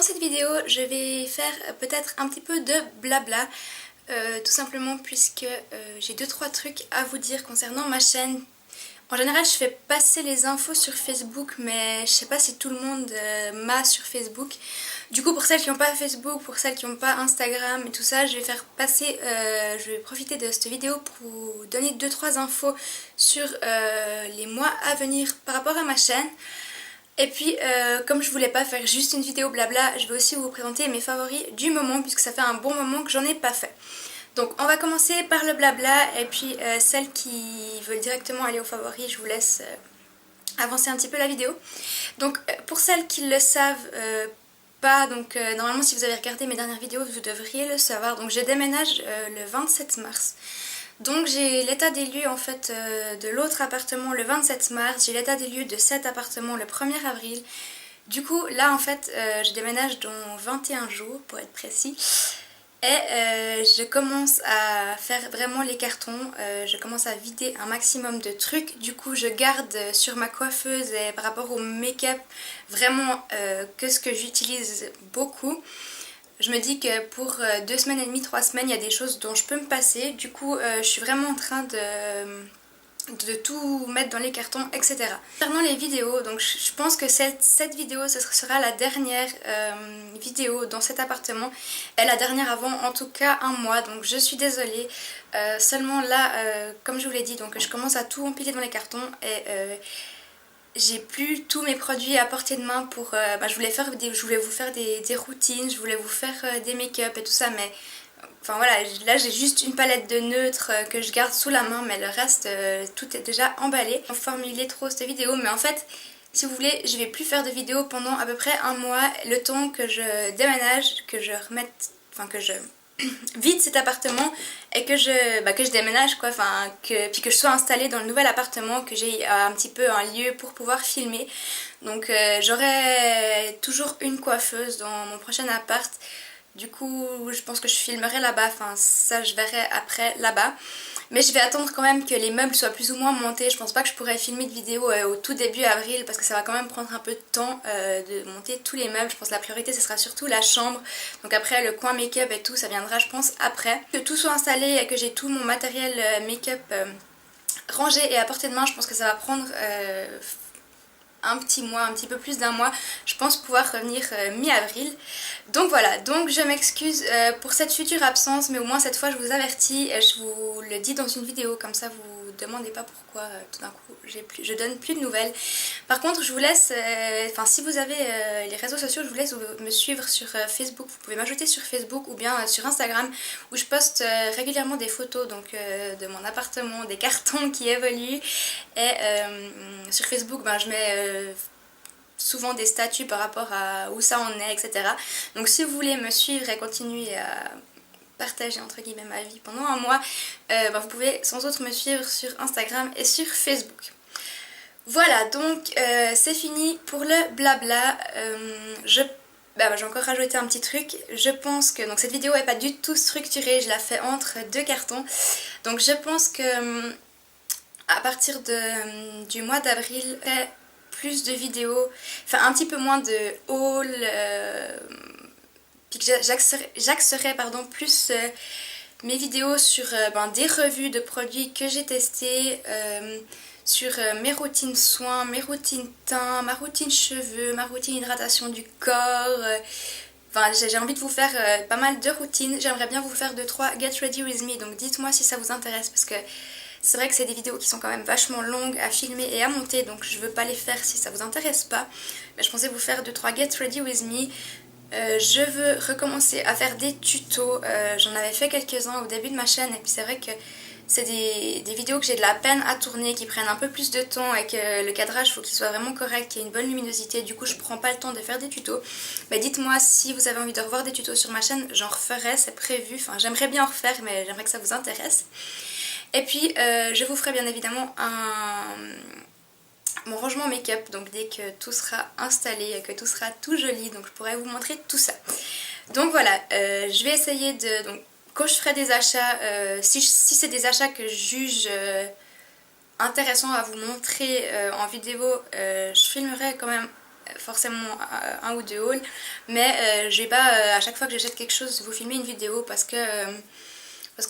cette vidéo, je vais faire peut-être un petit peu de blabla, tout simplement puisque j'ai 2-3 trucs à vous dire concernant ma chaîne. En général, je fais passer les infos sur Facebook, mais je sais pas si tout le monde m'a sur Facebook. Du coup, pour celles qui n'ont pas Facebook, pour celles qui n'ont pas Instagram et tout ça, je vais faire passer, je vais profiter de cette vidéo pour vous donner 2-3 infos sur les mois à venir par rapport à ma chaîne. Et puis, comme je voulais pas faire juste une vidéo blabla, je vais aussi vous présenter mes favoris du moment, puisque ça fait un bon moment que j'en ai pas fait. Donc on va commencer par le blabla, et puis celles qui veulent directement aller aux favoris, je vous laisse avancer un petit peu la vidéo. Donc pour celles qui le savent pas, donc normalement si vous avez regardé mes dernières vidéos, vous devriez le savoir. Donc je déménage le 27 mars. Donc j'ai l'état des lieux en fait de l'autre appartement le 27 mars, j'ai l'état des lieux de cet appartement le 1er avril. Du coup là en fait je déménage dans 21 jours pour être précis. Et je commence à faire vraiment les cartons, je commence à vider un maximum de trucs. Du coup je garde sur ma coiffeuse et par rapport au make-up vraiment que ce que j'utilise beaucoup. Je me dis que pour 2 semaines et demie, 3 semaines, il y a des choses dont je peux me passer. Du coup je suis vraiment en train de tout mettre dans les cartons, etc. Concernant les vidéos, donc je pense que cette vidéo ce sera la dernière vidéo dans cet appartement et la dernière avant en tout cas un mois, donc je suis désolée. Seulement là comme je vous l'ai dit, donc je commence à tout empiler dans les cartons et j'ai plus tous mes produits à portée de main pour... je voulais vous faire des routines, je voulais vous faire des make-up et tout ça, mais... Enfin voilà, là j'ai juste une palette de neutres que je garde sous la main, mais le reste, tout est déjà emballé. Je vais formuler trop cette vidéo, mais en fait, si vous voulez, je vais plus faire de vidéos pendant à peu près un mois, le temps que je déménage, que je remette... Enfin que je vide cet appartement et que je déménage quoi, puis que je sois installée dans le nouvel appartement, que j'ai un petit peu un lieu pour pouvoir filmer. Donc j'aurai toujours une coiffeuse dans mon prochain appart. Du coup, je pense que je filmerai là-bas, enfin ça je verrai après là-bas. Mais je vais attendre quand même que les meubles soient plus ou moins montés. Je pense pas que je pourrais filmer de vidéo au tout début avril parce que ça va quand même prendre un peu de temps de monter tous les meubles. Je pense que la priorité ce sera surtout la chambre. Donc après le coin make-up et tout, ça viendra je pense après. Que tout soit installé et que j'ai tout mon matériel make-up rangé et à portée de main, je pense que ça va prendre... un petit mois, un petit peu plus d'un mois, je pense pouvoir revenir mi-avril. Donc voilà, donc je m'excuse pour cette future absence, mais au moins cette fois je vous avertis, je vous le dis dans une vidéo, comme ça vous demandez pas pourquoi tout d'un coup je donne plus de nouvelles. Par contre je vous laisse, si vous avez les réseaux sociaux, je vous laisse me suivre sur Facebook, vous pouvez m'ajouter sur Facebook ou bien sur Instagram, où je poste régulièrement des photos donc, de mon appartement, des cartons qui évoluent, et sur Facebook je mets souvent des statuts par rapport à où ça en est, etc. Donc si vous voulez me suivre et continuer à partager entre guillemets ma vie pendant un mois, vous pouvez sans autre me suivre sur Instagram et sur Facebook. Voilà, donc c'est fini pour le blabla. J'ai encore rajouté un petit truc. Je pense que donc cette vidéo n'est pas du tout structurée, je la fais entre 2 cartons. Donc je pense que à partir du mois d'avril, plus de vidéos, enfin un petit peu moins de haul, puis que j'axerai plus mes vidéos sur des revues de produits que j'ai testés, sur mes routines soins, mes routines teint, ma routine cheveux, ma routine hydratation du corps. J'ai envie de vous faire pas mal de routines. J'aimerais bien vous faire 2-3 Get Ready With Me, donc dites-moi si ça vous intéresse parce que c'est vrai que c'est des vidéos qui sont quand même vachement longues à filmer et à monter, donc je veux pas les faire si ça vous intéresse pas. Mais je pensais vous faire 2-3 Get Ready With Me. Je veux recommencer à faire des tutos, j'en avais fait quelques-uns au début de ma chaîne et puis c'est vrai que c'est des vidéos que j'ai de la peine à tourner, qui prennent un peu plus de temps et que le cadrage faut qu'il soit vraiment correct, qu'il y ait une bonne luminosité, du coup je prends pas le temps de faire des tutos. Mais dites-moi si vous avez envie de revoir des tutos sur ma chaîne, j'en referai, c'est prévu, enfin j'aimerais bien en refaire mais j'aimerais que ça vous intéresse. Et puis je vous ferai bien évidemment mon rangement make-up, donc dès que tout sera installé et que tout sera tout joli, donc je pourrai vous montrer tout ça. Donc voilà, je vais essayer de... Donc, quand je ferai des achats, si c'est des achats que je juge intéressants à vous montrer en vidéo, je filmerai quand même forcément un ou deux hauls, mais je vais pas à chaque fois que j'achète quelque chose vous filmer une vidéo parce que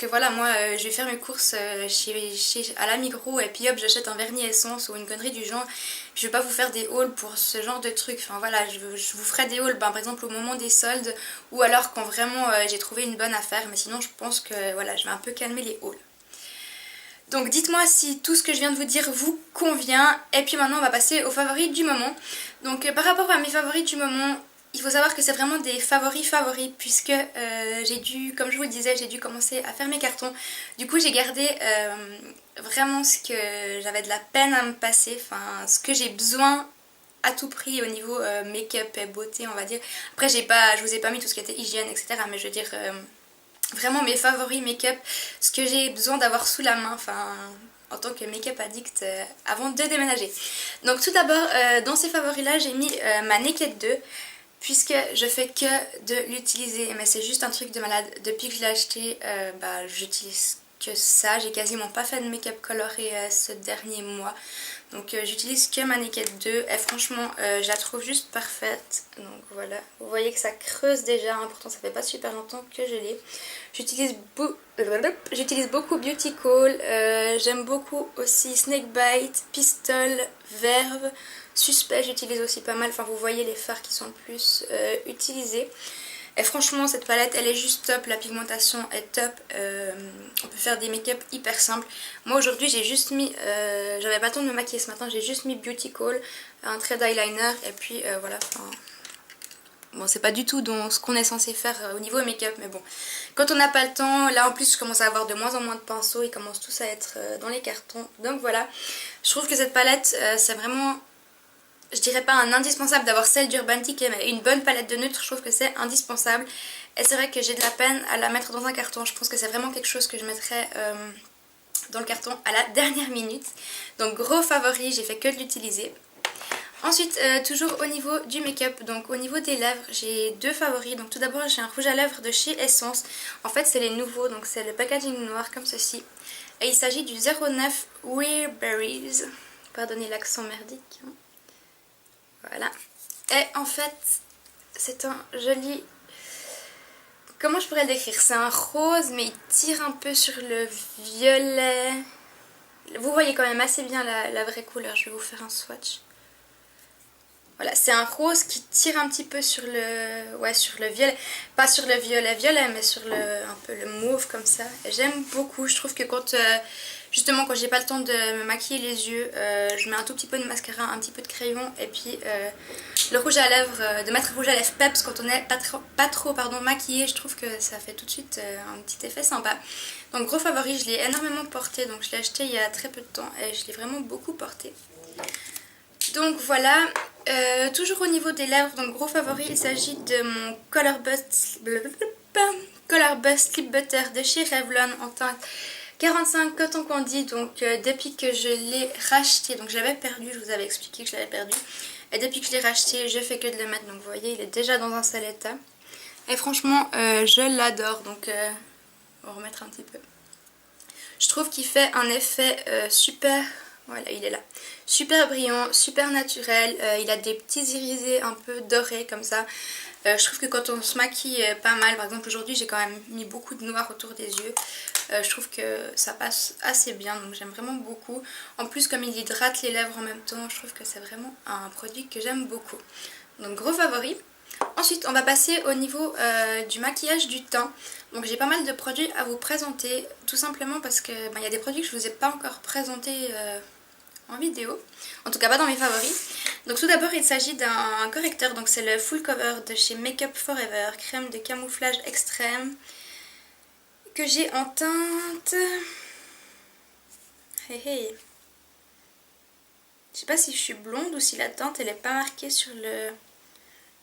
voilà, moi je vais faire mes courses à la Migros et puis hop j'achète un vernis essence ou une connerie du genre. Je vais pas vous faire des hauls pour ce genre de trucs, enfin voilà, je vous ferai des hauls par exemple au moment des soldes ou alors quand vraiment j'ai trouvé une bonne affaire, mais sinon je pense que voilà, je vais un peu calmer les hauls. Donc dites-moi si tout ce que je viens de vous dire vous convient. Et puis maintenant on va passer aux favoris du moment. Donc par rapport à mes favoris du moment, il faut savoir que c'est vraiment des favoris puisque j'ai dû, comme je vous le disais, j'ai dû commencer à faire mes cartons. Du coup j'ai gardé vraiment ce que j'avais de la peine à me passer, enfin ce que j'ai besoin à tout prix au niveau make-up et beauté on va dire. Après je vous ai pas mis tout ce qui était hygiène etc. mais je veux dire... vraiment mes favoris make-up, ce que j'ai besoin d'avoir sous la main, enfin en tant que make-up addict avant de déménager. Donc tout d'abord dans ces favoris là j'ai mis ma Naked 2 puisque je fais que de l'utiliser, mais c'est juste un truc de malade. Depuis que je l'ai acheté j'utilise que ça, j'ai quasiment pas fait de make-up coloré ce dernier mois. Donc j'utilise que ma Naked 2 et franchement je la trouve juste parfaite. Donc voilà, vous voyez que ça creuse déjà, hein, pourtant ça fait pas super longtemps que je l'ai. J'utilise beaucoup Beauty Call, j'aime beaucoup aussi Snakebite, Pistol, Verve, Suspect j'utilise aussi pas mal, enfin vous voyez les fards qui sont le plus utilisés. Et franchement cette palette elle est juste top, la pigmentation est top, on peut faire des make-up hyper simples. Moi aujourd'hui j'ai juste mis, j'avais pas le temps de me maquiller ce matin, j'ai juste mis Beauty Call, un trait d'eyeliner et puis voilà. Bon c'est pas du tout dans ce qu'on est censé faire au niveau make-up mais bon. Quand on n'a pas le temps, là en plus je commence à avoir de moins en moins de pinceaux, ils commencent tous à être dans les cartons. Donc voilà, je trouve que cette palette c'est vraiment... Je dirais pas un indispensable d'avoir celle d'Urban Decay, mais une bonne palette de neutres, je trouve que c'est indispensable. Et c'est vrai que j'ai de la peine à la mettre dans un carton. Je pense que c'est vraiment quelque chose que je mettrais dans le carton à la dernière minute. Donc gros favori, j'ai fait que de l'utiliser. Ensuite, toujours au niveau du make-up, donc au niveau des lèvres, j'ai deux favoris. Donc tout d'abord, j'ai un rouge à lèvres de chez Essence. En fait, c'est les nouveaux, donc c'est le packaging noir comme ceci. Et il s'agit du 09 Weird Berries. Pardonnez l'accent merdique. Voilà. Et en fait, c'est un joli... Comment je pourrais le décrire? C'est un rose, mais il tire un peu sur le violet. Vous voyez quand même assez bien la vraie couleur. Je vais vous faire un swatch. Voilà, c'est un rose qui tire un petit peu sur le... Ouais, sur le violet. Pas sur le violet, mais sur un peu le mauve comme ça. J'aime beaucoup. Je trouve que quand... Justement quand j'ai pas le temps de me maquiller les yeux, je mets un tout petit peu de mascara, un petit peu de crayon et puis le rouge à lèvres, de mettre le rouge à lèvres peps quand on est pas trop maquillé, je trouve que ça fait tout de suite un petit effet sympa. Donc gros favori, je l'ai énormément porté, donc je l'ai acheté il y a très peu de temps et je l'ai vraiment beaucoup porté. Donc voilà, toujours au niveau des lèvres, donc gros favori, il s'agit de mon Color Bust Lip Butter de chez Revlon en teinte 45 Cotton Candy, donc depuis que je l'ai racheté, donc je l'avais perdu, je vous avais expliqué que je l'avais perdu, et depuis que je l'ai racheté, je fais que de le mettre, donc vous voyez, il est déjà dans un sale état, et franchement, je l'adore, donc on va remettre un petit peu. Je trouve qu'il fait un effet super, voilà, il est là, super brillant, super naturel, il a des petits irisés un peu dorés comme ça. Je trouve que quand on se maquille pas mal, par exemple aujourd'hui j'ai quand même mis beaucoup de noir autour des yeux, je trouve que ça passe assez bien, donc j'aime vraiment beaucoup. En plus comme il hydrate les lèvres en même temps, je trouve que c'est vraiment un produit que j'aime beaucoup. Donc gros favori. Ensuite on va passer au niveau du maquillage du teint. Donc j'ai pas mal de produits à vous présenter, tout simplement parce que il y a des produits que je vous ai pas encore présentés en vidéo, en tout cas pas dans mes favoris. Donc tout d'abord il s'agit d'un correcteur, donc c'est le Full Cover de chez Make Up Forever, crème de camouflage extrême, que j'ai en teinte... Hey hey. Je sais pas si je suis blonde ou si la teinte elle est pas marquée sur le...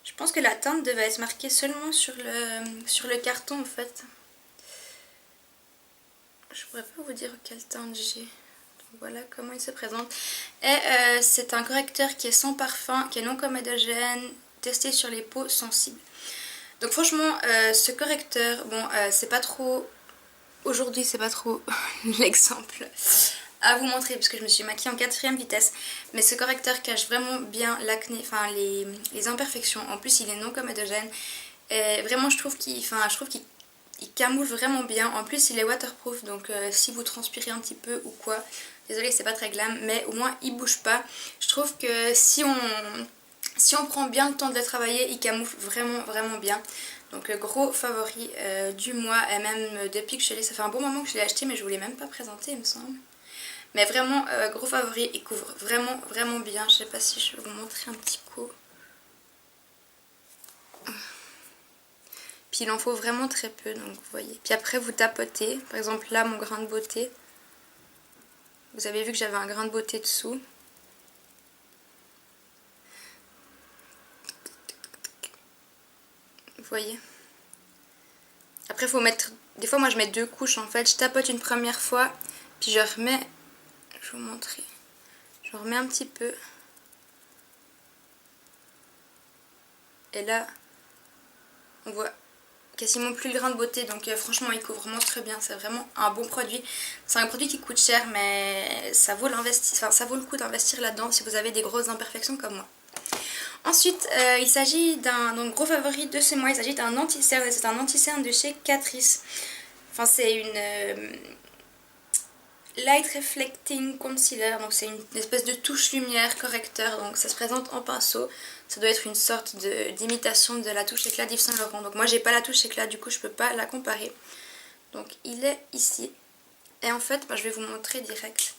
Je pense que la teinte devait être marquée seulement sur le carton en fait. Je pourrais pas vous dire quelle teinte j'ai. Voilà comment il se présente. Et c'est un correcteur qui est sans parfum, qui est non comédogène, testé sur les peaux sensibles. Donc franchement, ce correcteur, bon, c'est pas trop... Aujourd'hui, c'est pas trop l'exemple à vous montrer parce que je me suis maquillée en 4e vitesse. Mais ce correcteur cache vraiment bien l'acné, enfin les imperfections. En plus il est non comédogène. Et vraiment je trouve qu'il camoufle vraiment bien. En plus il est waterproof, donc si vous transpirez un petit peu ou quoi, désolée c'est pas très glam, mais au moins il bouge pas. Je trouve que si on prend bien le temps de le travailler, il camoufle vraiment bien. Donc gros favori du mois, et même depuis que je l'ai, ça fait un bon moment que je l'ai acheté mais je vous l'ai même pas présenté il me semble. Mais vraiment gros favori, il couvre vraiment bien. Je sais pas si je vais vous montrer un petit coup. Puis il en faut vraiment très peu, donc vous voyez. Puis après vous tapotez, par exemple là mon grain de beauté. Vous avez vu que j'avais un grain de beauté dessous. Vous voyez. Après il faut mettre, des fois moi je mets 2 couches en fait. Je tapote une première fois, puis je remets, je vais vous montrer. Je remets un petit peu. Et là, on voit quasiment plus le grain de beauté, donc franchement il couvre très bien, c'est vraiment un bon produit. C'est un produit qui coûte cher mais ça vaut ça vaut le coup d'investir là-dedans si vous avez des grosses imperfections comme moi. Ensuite il s'agit d'un gros favori de ce mois, il s'agit d'un anti-cerne, c'est un anti-cerne de chez Catrice. Enfin c'est une Light Reflecting Concealer, donc c'est une espèce de touche lumière correcteur, donc ça se présente en pinceau. Ça doit être une sorte d'imitation de la touche éclat d'Yves Saint Laurent. Donc moi j'ai pas la touche éclat, du coup je peux pas la comparer. Donc il est ici. Et en fait je vais vous montrer direct.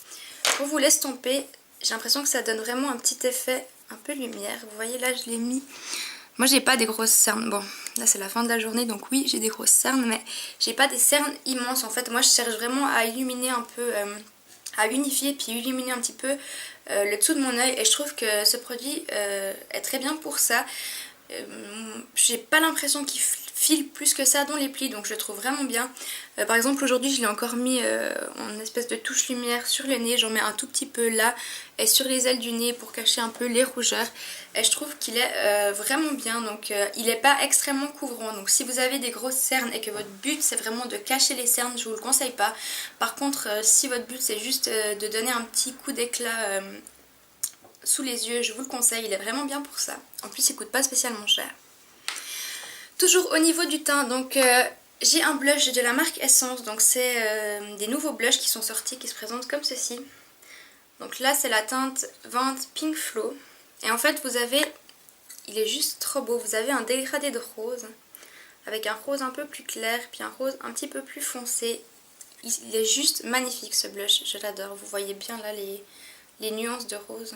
Pour vous l'estomper, j'ai l'impression que ça donne vraiment un petit effet un peu lumière. Vous voyez là je l'ai mis. Moi j'ai pas des grosses cernes. Bon là c'est la fin de la journée donc oui j'ai des grosses cernes, mais j'ai pas des cernes immenses. En fait moi je cherche vraiment à illuminer un peu, à unifier puis illuminer un petit peu le dessous de mon œil, et je trouve que ce produit est très bien pour ça. J'ai pas l'impression qu'il file plus que ça dans les plis, donc je le trouve vraiment bien. Par exemple aujourd'hui je l'ai encore mis en espèce de touche lumière sur le nez, j'en mets un tout petit peu là et sur les ailes du nez pour cacher un peu les rougeurs, et je trouve qu'il est vraiment bien. Donc il n'est pas extrêmement couvrant, donc si vous avez des grosses cernes et que votre but c'est vraiment de cacher les cernes, je vous le conseille pas. Par contre si votre but c'est juste de donner un petit coup d'éclat sous les yeux, je vous le conseille, il est vraiment bien pour ça. En plus il coûte pas spécialement cher. Toujours au niveau du teint, donc j'ai un blush de la marque Essence, donc c'est des nouveaux blushs qui sont sortis, qui se présentent comme ceci. Donc là c'est la teinte 20 Pink Flow, et en fait vous avez, il est juste trop beau, vous avez un dégradé de rose, avec un rose un peu plus clair, puis un rose un petit peu plus foncé. Il est juste magnifique ce blush, je l'adore, vous voyez bien là les nuances de rose,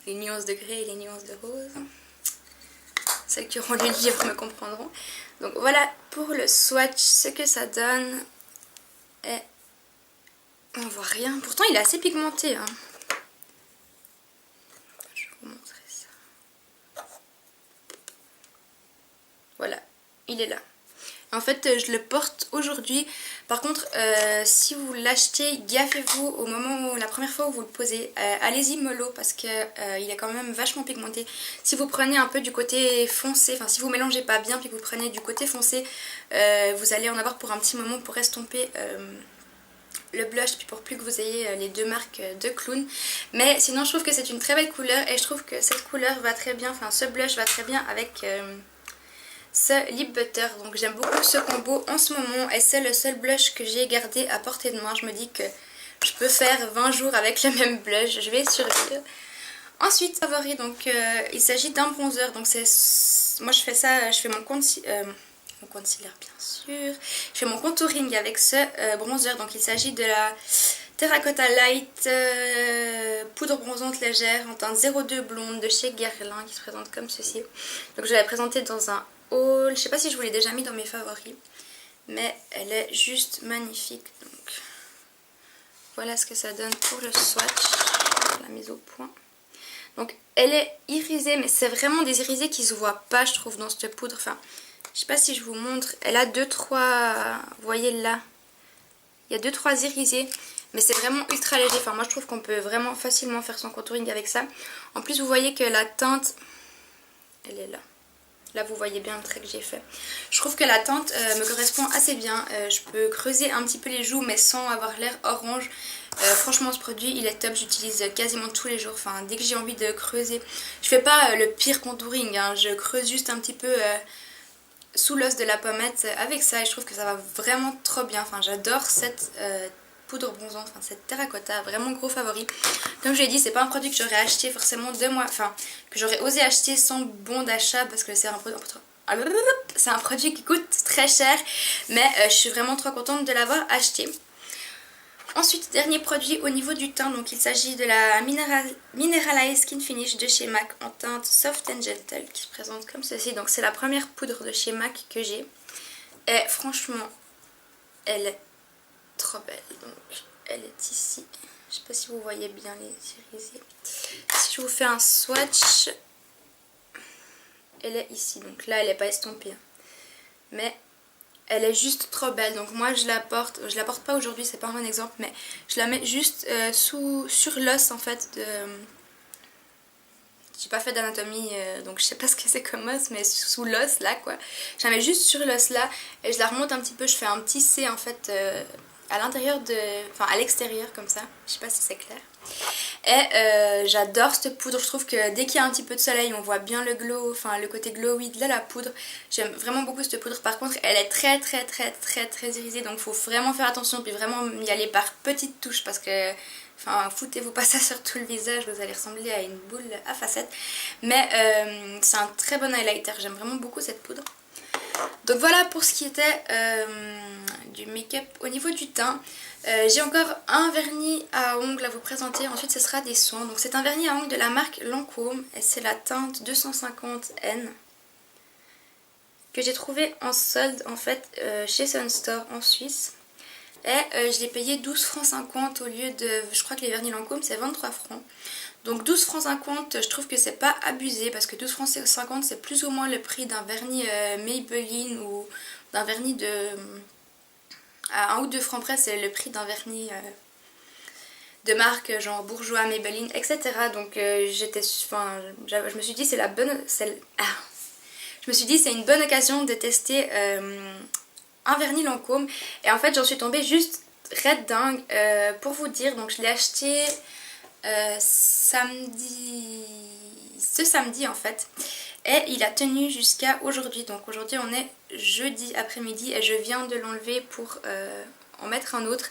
les nuances de gris et les nuances de rose. Celles qui auront lu le livre me comprendront. Donc voilà pour le swatch, ce que ça donne. Et on voit rien. Pourtant il est assez pigmenté. Hein. Je vais vous montrer ça. Voilà, il est là. En fait je le porte aujourd'hui. Par contre si vous l'achetez, gaffez-vous au moment où, la première fois où vous le posez, allez-y mollo parce que il est quand même vachement pigmenté. Si vous prenez un peu du côté foncé, enfin si vous mélangez pas bien puis que vous prenez du côté foncé, vous allez en avoir pour un petit moment pour estomper le blush, puis pour plus que vous ayez les deux marques de clown. Mais sinon je trouve que c'est une très belle couleur, et je trouve que cette couleur va très bien, enfin ce blush va très bien avec ce lip butter. Donc j'aime beaucoup ce combo en ce moment, et c'est le seul blush que j'ai gardé à portée de main. Je me dis que je peux faire 20 jours avec le même blush, je vais survivre. Ensuite favori, donc il s'agit d'un bronzer. Donc c'est, moi je fais ça, je fais mon concealer bien sûr, je fais mon contouring avec ce bronzer. Donc il s'agit de la Terracotta Light poudre bronzante légère en teinte 02 blonde de chez Guerlain, qui se présente comme ceci. Donc je l'ai présentée dans un haul, je sais pas si je vous l'ai déjà mis dans mes favoris, mais elle est juste magnifique. Donc voilà ce que ça donne pour le swatch, la mise au point. Donc elle est irisée, mais c'est vraiment des irisés qui se voient pas je trouve dans cette poudre. Enfin je sais pas si je vous montre, elle a 2-3, vous voyez là, il y a 2-3 irisés, mais c'est vraiment ultra léger. Enfin moi je trouve qu'on peut vraiment facilement faire son contouring avec ça. En plus vous voyez que la teinte, elle est là. Là vous voyez bien le trait que j'ai fait. Je trouve que la teinte me correspond assez bien. Je peux creuser un petit peu les joues mais sans avoir l'air orange. Franchement ce produit il est top, j'utilise quasiment tous les jours. Enfin dès que j'ai envie de creuser. Je fais pas le pire contouring, hein. Je creuse juste un petit peu sous l'os de la pommette avec ça. Et je trouve que ça va vraiment trop bien. Enfin j'adore cette poudre bronzante, enfin cette terracotta, vraiment gros favori. Comme je l'ai dit, c'est pas un produit que j'aurais acheté forcément de moi, enfin que j'aurais osé acheter sans bon d'achat parce que c'est un produit qui coûte très cher, mais je suis vraiment trop contente de l'avoir acheté. Ensuite, dernier produit au niveau du teint, donc il s'agit de la Mineralize Skin Finish de chez MAC en teinte Soft and Gentle qui se présente comme ceci. Donc c'est la première poudre de chez MAC que j'ai et franchement elle est trop belle. Donc elle est ici, je sais pas si vous voyez bien les cerisiers. Si je vous fais un swatch, elle est ici, donc là elle n'est pas estampée mais elle est juste trop belle. Donc moi je la porte pas aujourd'hui, c'est pas un bon exemple, mais je la mets juste sur l'os en fait de... J'ai pas fait d'anatomie donc je sais pas ce que c'est comme os, mais sous l'os là quoi. Je la mets juste sur l'os là et je la remonte un petit peu, je fais un petit C en fait à l'intérieur de... Enfin à l'extérieur comme ça, je sais pas si c'est clair. Et j'adore cette poudre, je trouve que dès qu'il y a un petit peu de soleil on voit bien le glow, enfin le côté glowy de la poudre. J'aime vraiment beaucoup cette poudre, par contre elle est très irisée, donc il faut vraiment faire attention puis vraiment y aller par petites touches parce que... Enfin foutez-vous pas ça sur tout le visage, vous allez ressembler à une boule à facettes. Mais c'est un très bon highlighter, j'aime vraiment beaucoup cette poudre. Donc voilà pour ce qui était du make-up au niveau du teint. J'ai encore un vernis à ongles à vous présenter, ensuite ce sera des soins. Donc c'est un vernis à ongles de la marque Lancôme et c'est la teinte 250N que j'ai trouvé en solde en fait chez Sunstore en Suisse. Et je l'ai payé 12 francs 50 au lieu de, je crois que les vernis Lancôme c'est 23 francs. Donc 12 francs 50, je trouve que c'est pas abusé parce que 12 francs 50 c'est plus ou moins le prix d'un vernis Maybelline ou d'un vernis de... À 1 ou 2 francs près c'est le prix d'un vernis de marque genre Bourjois, Maybelline, etc. Donc je me suis dit c'est la bonne... Je me suis dit c'est une bonne occasion de tester un vernis Lancôme et en fait j'en suis tombée juste red dingue pour vous dire. Donc je l'ai acheté ce samedi en fait et il a tenu jusqu'à aujourd'hui. Donc aujourd'hui on est jeudi après-midi et je viens de l'enlever pour en mettre un autre,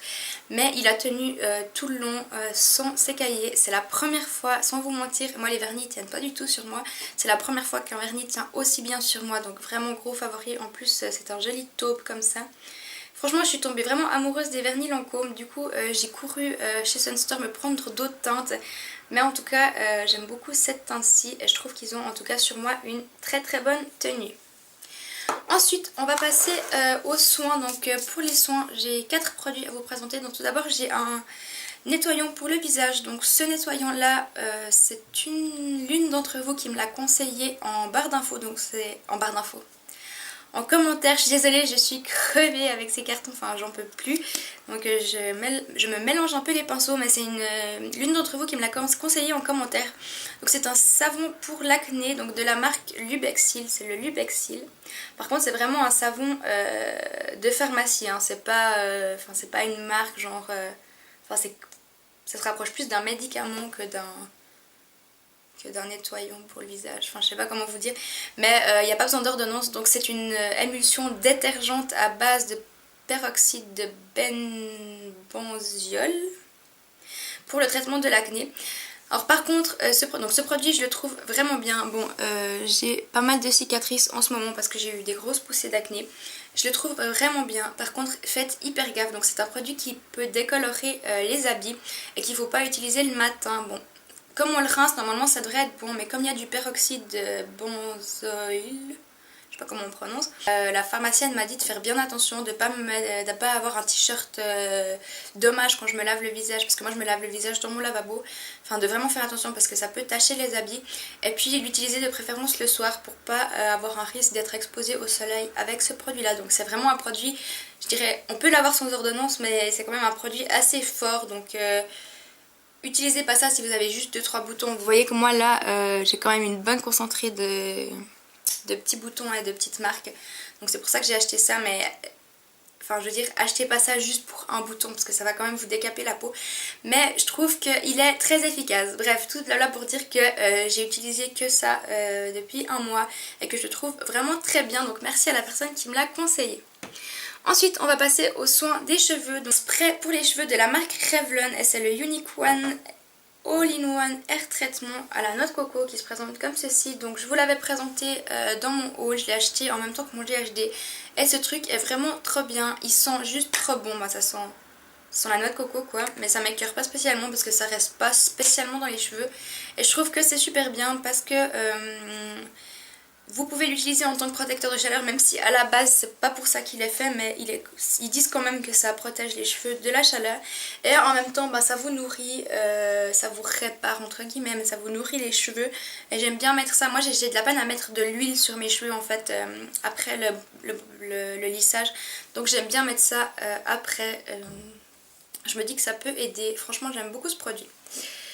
mais il a tenu tout le long sans s'écailler. C'est la première fois, sans vous mentir, moi les vernis tiennent pas du tout sur moi, c'est la première fois qu'un vernis tient aussi bien sur moi, donc vraiment gros favori. En plus c'est un joli taupe comme ça. Franchement je suis tombée vraiment amoureuse des vernis Lancôme, du coup j'ai couru chez Sunstore me prendre d'autres teintes. Mais en tout cas j'aime beaucoup cette teinte-ci et je trouve qu'ils ont en tout cas sur moi une très bonne tenue. Ensuite on va passer aux soins. Donc pour les soins j'ai 4 produits à vous présenter. Donc tout d'abord j'ai un nettoyant pour le visage. Donc ce nettoyant là c'est l'une d'entre vous qui me l'a conseillé en barre d'infos. Donc c'est en barre d'infos, en commentaire, je suis désolée, je suis crevée avec ces cartons, enfin j'en peux plus. Donc je me mélange un peu les pinceaux, mais c'est l'une d'entre vous qui me l'a conseillé en commentaire. Donc c'est un savon pour l'acné, donc de la marque Lubexil, c'est le Lubexil. Par contre c'est vraiment un savon de pharmacie, hein. C'est pas une marque genre... ça se rapproche plus d'un médicament que d'un nettoyant pour le visage, enfin je sais pas comment vous dire, mais il n'y a pas besoin d'ordonnance. Donc c'est une émulsion détergente à base de peroxyde de benzoyl pour le traitement de l'acné. Alors par contre ce produit je le trouve vraiment bien. Bon j'ai pas mal de cicatrices en ce moment parce que j'ai eu des grosses poussées d'acné. Je le trouve vraiment bien. Par contre faites hyper gaffe, donc c'est un produit qui peut décolorer les habits et qu'il ne faut pas utiliser le matin. Bon, comme on le rince, normalement ça devrait être bon, mais comme il y a du peroxyde de benzoyl, je sais pas comment on prononce, la pharmacienne m'a dit de faire bien attention, de pas avoir un t-shirt dommage quand je me lave le visage, parce que moi je me lave le visage dans mon lavabo, enfin de vraiment faire attention parce que ça peut tacher les habits, et puis l'utiliser de préférence le soir pour pas avoir un risque d'être exposé au soleil avec ce produit là. Donc c'est vraiment un produit, je dirais, on peut l'avoir sans ordonnance, mais c'est quand même un produit assez fort, donc... utilisez pas ça si vous avez juste 2-3 boutons. Vous voyez que moi là j'ai quand même une bonne concentrée de petits boutons et de petites marques. Donc c'est pour ça que j'ai acheté ça, mais enfin je veux dire, achetez pas ça juste pour un bouton parce que ça va quand même vous décaper la peau. Mais je trouve qu'il est très efficace. Bref, tout là pour dire que j'ai utilisé que ça depuis un mois et que je trouve vraiment très bien. Donc merci à la personne qui me l'a conseillé. Ensuite, on va passer aux soins des cheveux. Donc spray pour les cheveux de la marque Revlon et c'est le Unique One All-in-One Air Traitement à la noix de coco qui se présente comme ceci. Donc je vous l'avais présenté dans mon haul, je l'ai acheté en même temps que mon GHD. Et ce truc est vraiment trop bien, il sent juste trop bon, bah, ça sent la noix de coco quoi. Mais ça m'écœure pas spécialement parce que ça reste pas spécialement dans les cheveux. Et je trouve que c'est super bien parce que vous pouvez l'utiliser en tant que protecteur de chaleur, même si à la base c'est pas pour ça qu'il est fait, mais ils disent quand même que ça protège les cheveux de la chaleur. Et en même temps bah, ça vous nourrit, ça vous répare entre guillemets, mais ça vous nourrit les cheveux. Et j'aime bien mettre ça, moi j'ai de la peine à mettre de l'huile sur mes cheveux en fait après le lissage. Donc j'aime bien mettre ça après, je me dis que ça peut aider, franchement j'aime beaucoup ce produit.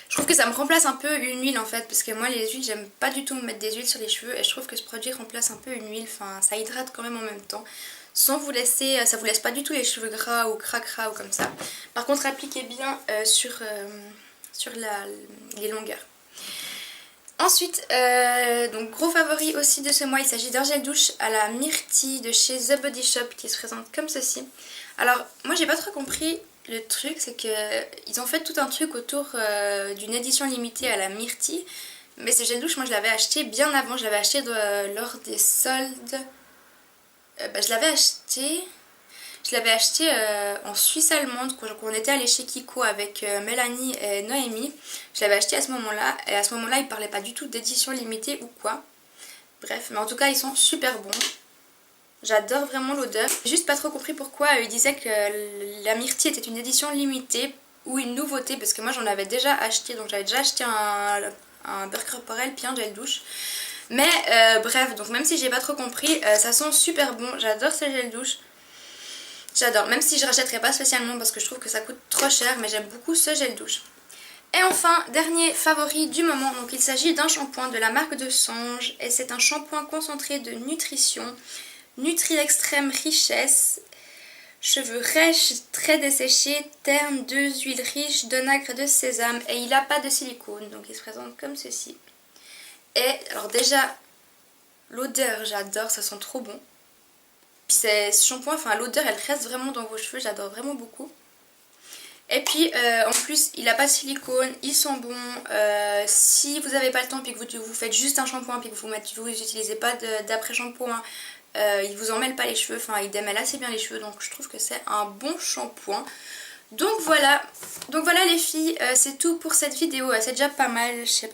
Je trouve que ça me remplace un peu une huile en fait, parce que moi les huiles j'aime pas du tout me mettre des huiles sur les cheveux et je trouve que ce produit remplace un peu une huile, enfin ça hydrate quand même en même temps sans vous laisser, ça vous laisse pas du tout les cheveux gras ou cracra ou comme ça. Par contre appliquez bien sur les longueurs. Ensuite, donc gros favori aussi de ce mois, il s'agit d'un gel douche à la myrtille de chez The Body Shop qui se présente comme ceci. Alors moi j'ai pas trop compris. Le truc c'est que ils ont fait tout un truc autour d'une édition limitée à la myrtille. Mais ce gel douche moi je l'avais acheté bien avant, je l'avais acheté lors des soldes. Je l'avais acheté en Suisse allemande quand on était allé chez Kiko avec Mélanie et Noémie. Je l'avais acheté à ce moment-là et à ce moment-là ils parlaient pas du tout d'édition limitée ou quoi. Bref, mais en tout cas ils sont super bons. J'adore vraiment l'odeur. J'ai juste pas trop compris pourquoi ils disaient que la myrtille était une édition limitée ou une nouveauté parce que moi j'en avais déjà acheté. Donc j'avais déjà acheté un beurre corporel puis un gel douche. Mais bref, donc même si j'ai pas trop compris, ça sent super bon. J'adore ce gel douche. J'adore, même si je rachèterai pas spécialement parce que je trouve que ça coûte trop cher, mais j'aime beaucoup ce gel douche. Et enfin, dernier favori du moment, donc il s'agit d'un shampoing de la marque de Songe et c'est un shampoing concentré de nutrition. Nutri Extrême Richesse, cheveux rêches, très desséchés, ternes, 2 huiles riches, d'onagre de sésame et il n'a pas de silicone, donc il se présente comme ceci. Et alors déjà, l'odeur j'adore, ça sent trop bon. Puis ce shampoing, enfin l'odeur elle reste vraiment dans vos cheveux, j'adore vraiment beaucoup. Et puis en plus il n'a pas de silicone, il sent bon. Si vous n'avez pas le temps puis que vous faites juste un shampoing puis que vous n'utilisez pas d'après shampoing, il vous emmêle pas les cheveux, enfin il démêle assez bien les cheveux, donc je trouve que c'est un bon shampoing. Donc voilà les filles, c'est tout pour cette vidéo, c'est déjà pas mal, je sais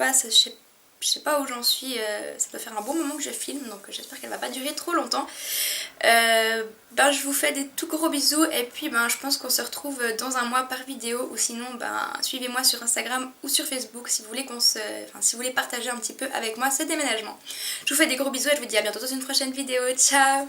pas où j'en suis, ça doit faire un bon moment que je filme, donc j'espère qu'elle va pas durer trop longtemps. Je vous fais des tout gros bisous et puis je pense qu'on se retrouve dans un mois par vidéo ou sinon suivez-moi sur Instagram ou sur Facebook si vous voulez si vous voulez partager un petit peu avec moi ce déménagement. Je vous fais des gros bisous et je vous dis à bientôt dans une prochaine vidéo, ciao.